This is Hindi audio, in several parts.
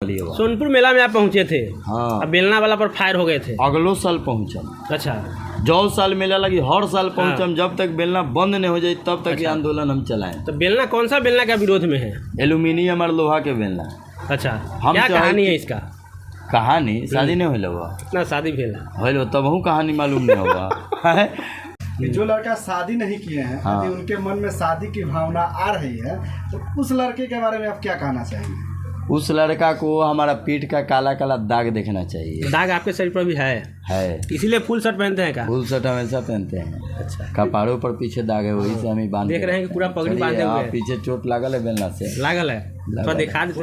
सोनपुर मेला में आप पहुंचे थे। हाँ। अब बेलना वाला पर फायर हो गए थे। अगलो साल पहुँचम। अच्छा। जो साल मेला लगी हर साल पहुँचम। जब तक बेलना बंद नहीं हो जाए तब तक ये आंदोलन हम चलाएं। तो बेलना कौन सा बेलना का विरोध में है? एल्यूमिनियम और लोहा के बेलना। अच्छा, हम क्या कहानी है इसका? कहानी शादी नहीं होल हुआ ना शादी भेला होल तब हूँ कहानी मालूम नहीं होगा। जो लड़का शादी नहीं किए हैं हाँ। यदि उनके मन में शादी की भावना आ रही है तो उस लड़के के बारे में आप क्या कहना चाहेंगे? उस लड़का को हमारा पीठ का काला काला दाग देखना चाहिए। दाग आपके शरीर पर भी है इसीलिए फुल शर्ट पहनते हैं का? फुल शर्ट हमेशा पहनते हैं। अच्छा। कपाड़ों पर पीछे दाग है, वही से हम बांध देख रहे हैं कि पूरा पगड़ी बांधे हुए हैं। पीछे चोट लागल है बेलना से। लागल है तो दिखा देते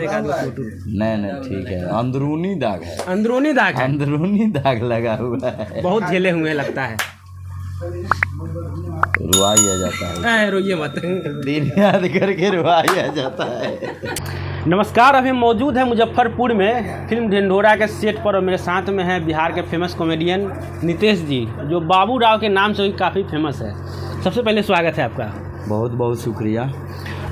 नहीं ठीक है, अंदरूनी दाग है। अंदरूनी दाग है। अंदरूनी दाग लगा हुआ है। बहुत झेले हुए हैं लगता है। रुआई आ जाता है। रोइए मत। दिन याद करके रुआई आ जाता है। नमस्कार, अभी मौजूद है मुजफ्फरपुर में फिल्म ढिंढोरा के सेट पर और मेरे साथ में है बिहार के फेमस कॉमेडियन नितेश जी, जो बाबू राव के नाम से भी काफ़ी फेमस है। सबसे पहले स्वागत है आपका। बहुत बहुत शुक्रिया।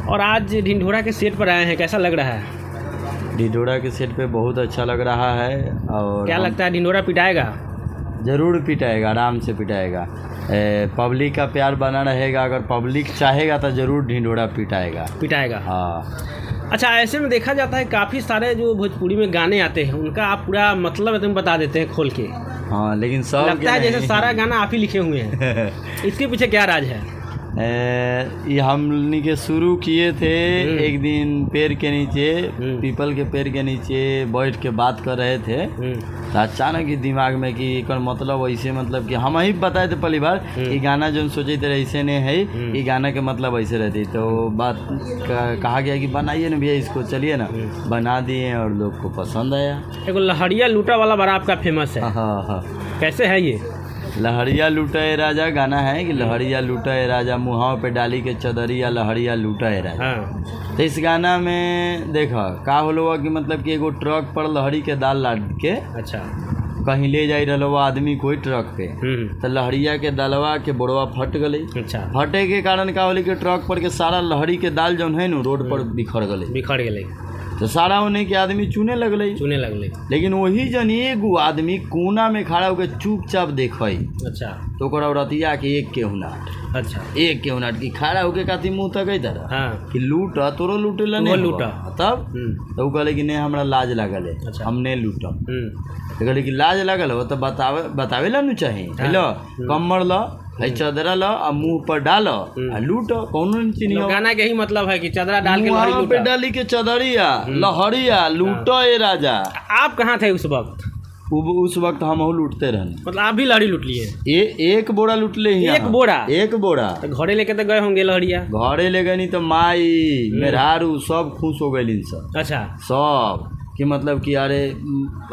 और आज ढिंढोरा के सेट पर आए हैं, कैसा लग रहा है? ढिंढोरा के सेट पे बहुत अच्छा लग रहा है। और क्या लगता है ढिंढोरा पिटाएगा? ज़रूर पिटाएगा, आराम से पिटाएगा। पब्लिक का प्यार बना रहेगा, अगर पब्लिक चाहेगा तो ज़रूर ढिंढोरा पिटाएगा। हाँ। अच्छा, ऐसे में देखा जाता है काफ़ी सारे जो भोजपुरी में गाने आते हैं उनका आप पूरा मतलब एकदम बता देते हैं खोल के। हाँ, लेकिन सब लगता है जैसे सारा गाना आप ही लिखे हुए हैं। इसके पीछे क्या राज है? ये हमने के शुरू किए थे एक दिन पेड़ के नीचे, पीपल के पेड़ के नीचे बैठ के बात कर रहे थे। तो अचानक ही दिमाग में कि एक मतलब ऐसे, मतलब कि हम ही बताए थे पहली बार ये गाना जो सोचे थे ऐसे नहीं है, ये गाना के मतलब ऐसे रहती। तो बात कहा गया कि बनाइए ना भैया इसको, चलिए ना। बना दिए और लोग को पसंद आया। एक लहरिया लूटा वाला बड़ा आपका फेमस है। हाँ। कैसे है ये? लहरिया लूटे राजा गाना है कि लहरिया लूटे राजा, मुहाव पे डाली के चदरिया लहरिया लूटे राजा। हाँ। तो इस गाना में देखा का होलो कि मतलब कि एगो ट्रक पर लहरी के दाल लाद के अच्छा कहीं ले जाई रहो आदमी कोई ट्रक पे। तो लहरिया के दालवा के बोड़वा फट गई। अच्छा। फटे के कारण का होली कि ट्रक पर के सारा लहरी के दाल जो है ना रोड पर बिखर गई। तो सारा उन्हें के आदमी चुने लगले। लेकिन वही जन एगो आदमी कोना में खड़ा होकर चुपचाप देखई। अच्छा। तो ओकरा औरतिया के एक के हुनाट। अच्छा। एक के हुनाट की खड़ा होके काती मुंह तक इधर। हाँ। कि लूटा तोरो लूटे नहीं लूटा तब। तो कहले कि नहीं हमरा लाज लागल है। अच्छा। हमने लूटम। तो कहले कि लाज लागल हो तो बतावे ला नु चाहिए। हेलो कमर ला चदरा ला और मुंह पर डालो लूटो। कौन चीज गाना के ही मतलब है कि चदरा डाल के लहरी पे डाली के चदरिया लहरिया लूटो ए राजा। आप कहाँ थे उस वक्त? उस वक्त हम लूटते रहने। मतलब आप भी लहरी लूट लिए? एक बोरा लूट ले। एक बोरा? तो घरे लेके तो गए होंगे लहरिया? घरे ले गए नहीं तो माई मेहरारू सब खुश हो गए सब। अच्छा। सब कि मतलब कि अरे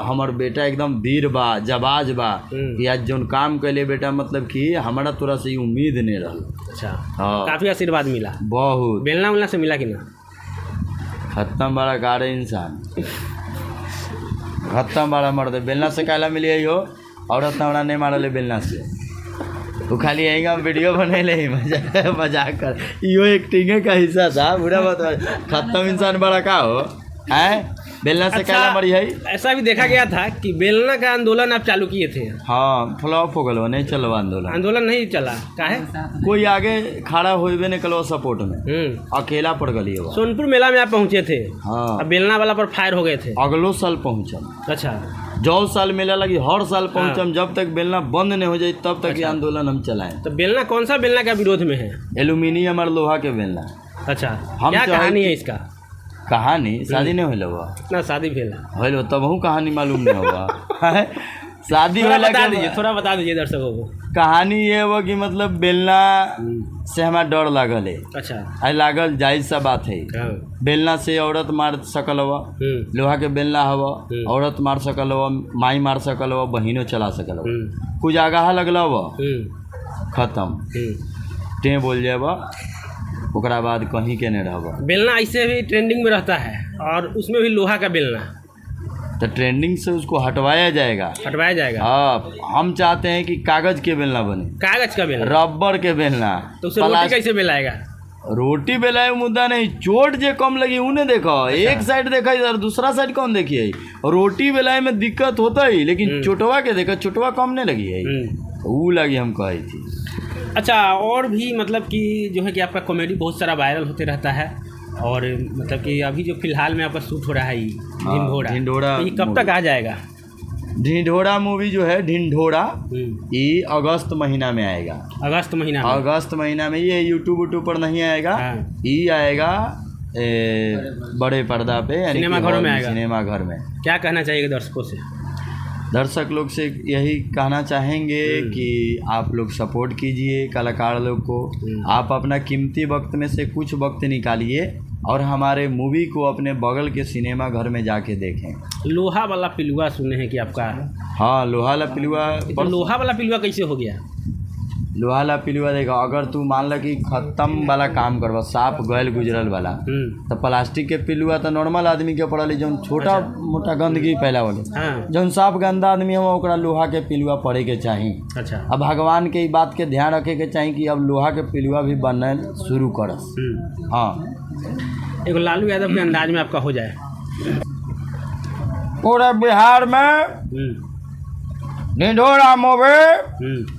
हमार बेटा एकदम वीर बा, जबाज बा कि आज जो काम कैले बेटा, मतलब कि हमारा तोरा से उम्मीद नहीं रहा। अच्छा। हाँ। काफी आशीर्वाद मिला। बहुत। बेलना उलना से मिला कि ना? खत्म बड़ा गाड़े इंसान। खत्म बड़ा मर्द। बेलना से काला मिली हो औरत हमरा नहीं मारले बेलना से। वो खाली यही का वीडियो बने ले मजाक कर। यो एक्टिंग का हिस्सा था। बुरा बात। खत्म इंसान बड़ा का हो है बेलना से काला मरी है। ऐसा भी देखा गया था कि बेलना का आंदोलन आप चालू किए थे। हाँ, फ्लॉप हो गलो, नहीं चलो आंदोलन नहीं चला। काहे? कोई आगे खड़ा होइबे नहीं कलो सपोर्ट में, अकेला पड़ गई। सोनपुर मेला में आप पहुंचे थे। हाँ। अब बेलना वाला पर फायर हो गए थे। अगलो साल पहुँचम। अच्छा। जो साल मेला लगी हर साल पहुँचम। जब तक बेलना बंद नहीं हो जाए तब तक ये आंदोलन हम चलाएं। तो बेलना कौन सा बेलना का विरोध में है? एल्यूमिनियम और लोहा के बेलना। अच्छा। क्या कहानी है इसका? कहानी शादी नहीं होल हुआ ना? शादी भेला तब हूँ कहानी मालूम नहीं होगा। शादी थोड़ा बता दीजिए दर्शकों को। कहानी ये हुआ कि मतलब बेलना से हमारा डर लागल है। अच्छा। लागल जायज सा बात है। बेलना से औरत मार सकल हुआ, लोहा के बेलना हवा औरत मार सकल हुआ, माई मार सकल हुआ, बहिनों चला सकल हुआ। कुछ आगाह लगल हुआ खत्म टे बोल जाए ओकरा बाद कहीं के नहीं रहबा। बेलना ऐसे भी ट्रेंडिंग में रहता है और उसमें भी लोहा का बेलना। तो ट्रेंडिंग से उसको हटवाया जाएगा। हाँ, हम चाहते हैं कि कागज के बेलना बने। कागज का बेलना? रबर के बेलना। तो उसे रोटी कैसे बेलाएगा? रोटी बेलाए मुद्दा नहीं, चोट जे कम लगी उन्हें देखो। एक साइड देखा इधर, दूसरा साइड कौन देखिए। रोटी बेलाए में दिक्कत होता ही, लेकिन चोटवा के देखो, चोटवा कम नहीं लगी है, वो लगी हम कही थी। अच्छा, और भी मतलब कि जो है कि आपका कॉमेडी बहुत सारा वायरल होते रहता है, और मतलब कि अभी जो फिलहाल में आपका शूट हो रहा है ढिंढोरा, ढिंढोरा तो ये कब तक आ जाएगा? ढिंढोरा मूवी जो है, ढिंढोरा, ये अगस्त महीना में आएगा। अगस्त महीना में? अगस्त महीना में। ये यूट्यूब पर नहीं आएगा, ये आएगा बड़े पर्दा पे, यानी सिनेमा घरों में आएगा। सिनेमा घर में। क्या कहना चाहिए दर्शकों से? दर्शक लोग से यही कहना चाहेंगे कि आप लोग सपोर्ट कीजिए कलाकार लोग को। आप अपना कीमती वक्त में से कुछ वक्त निकालिए और हमारे मूवी को अपने बगल के सिनेमा घर में जाके देखें। लोहा वाला पिलुआ सुने हैं कि आपका? हाँ, लोहा वाला पिलुआ। तो लोहा वाला पिलुआ कैसे हो गया? लोहा वाला पिलुआ देखो, अगर तू मान ल कि खत्म वाला काम करवा, साफ गैल गुजरल वाला, तो प्लास्टिक के पिलुआ तो नॉर्मल आदमी के पड़ल, जो छोटा मोटा गंदगी फैला वाले, जो साफ गंदा आदमी है ओकरा लोहा के पिलुआ पड़े के चाही। अच्छा। अब भगवान के ई बात के ध्यान रखे के चाही कि अब लोहा के पिलुआ भी बनना शुरू करस। हाँ, एक लालू यादव के अंदाज में आपका हो जाए। पूरे बिहार में ढिंढोरा मूवी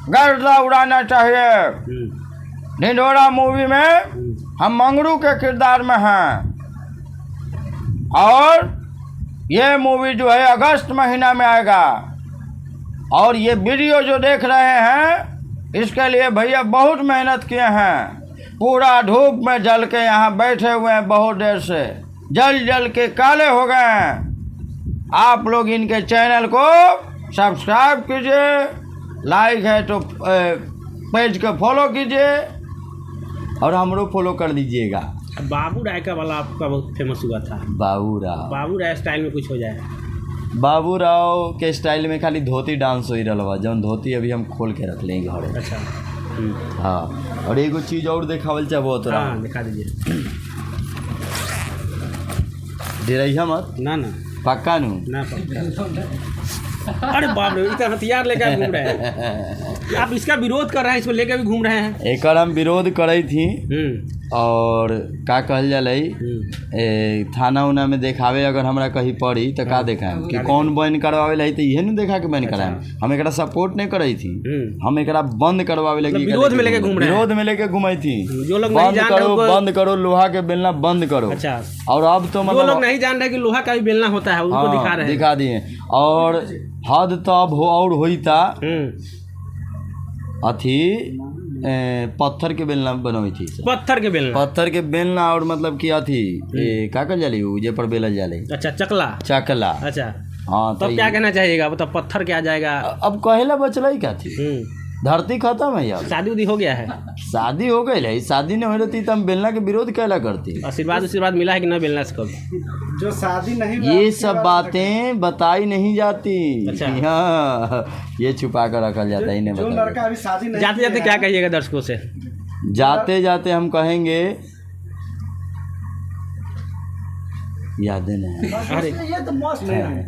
गर्दा उड़ाना चाहिए। ढिंढोरा मूवी में हम मंगरू के किरदार में हैं, और ये मूवी जो है अगस्त महीना में आएगा। और ये वीडियो जो देख रहे हैं, इसके लिए भैया बहुत मेहनत किए हैं। पूरा धूप में जल के यहाँ बैठे हुए हैं, बहुत देर से जल के काले हो गए हैं। आप लोग इनके चैनल को सब्सक्राइब कीजिए, लाइक है तो पेज को फॉलो कीजिए, और हमरो फॉलो कर दीजिएगा। बाबू राय का वाला आपका बहुत फेमस हुआ था। बाबू राय स्टाइल में कुछ हो जाए। बाबू राव के स्टाइल में खाली धोती डांस हो रहा बा, जौन धोती अभी हम खोल के रख लेंगे घरे। अच्छा। हाँ, और एगो चीज़ और देखावल चाहो तो? हाँ, दिखा दीजिए। डरैया मत ना, पक्का नू ना पक्का। अरे बाप रे, इतना हथियार लेकर घूम रहे हैं आप। इसका विरोध कर रहे हैं, इसको लेकर भी घूम रहे हैं। एक हम विरोध करे थी, और का कहल जाए, थाना उना में देखावे अगर हमरा कहीं पड़ी तो का देखाएं कि कौन बैन करवावे ला, तो इहे न देखा के बैन कराएं। हम एकरा सपोर्ट नहीं करे थी, हम एकरा बंद करवावे लगी, विरोध में लेके घूम रहे हैं। विरोध में लेके घुमाई थी। जो लोग बंद करो, लोहा के बेलना बंद करो। अच्छा। और अब तो मतलब जो लोग नहीं जान रहे कि लोहा का भी बेलना होता है, उनको दिखा रहे हैं। दिखा दिए। और हद तो अब और होई था अथी पत्थर के बेलना बनवाई थी। पत्थर के बेलना और मतलब कि अथी का कर जाली जे पर बेलल जाले। अच्छा, चकला। अच्छा। हाँ, तो क्या कहना चाहिएगा? मतलब पत्थर क्या जाएगा? अब कहेला बचला ही क्या थी, धरती खत्म है यार। शादी उदी हो गया है? शादी हो गई है, शादी नहीं हो रही तो हम बेलना के विरोध कैला करती। आशीर्वाद मिला है कि नहीं बेलना से कभी? जो शादी नहीं, ये सब बातें बताई नहीं जाती। अच्छा। हाँ, ये छुपा कर रखा जाता है। जो लड़का अभी शादी नहीं, जाते जाते क्या कहिएगा दर्शकों से? जाते जाते हम कहेंगे यादें नहीं। ये तो मस्त है।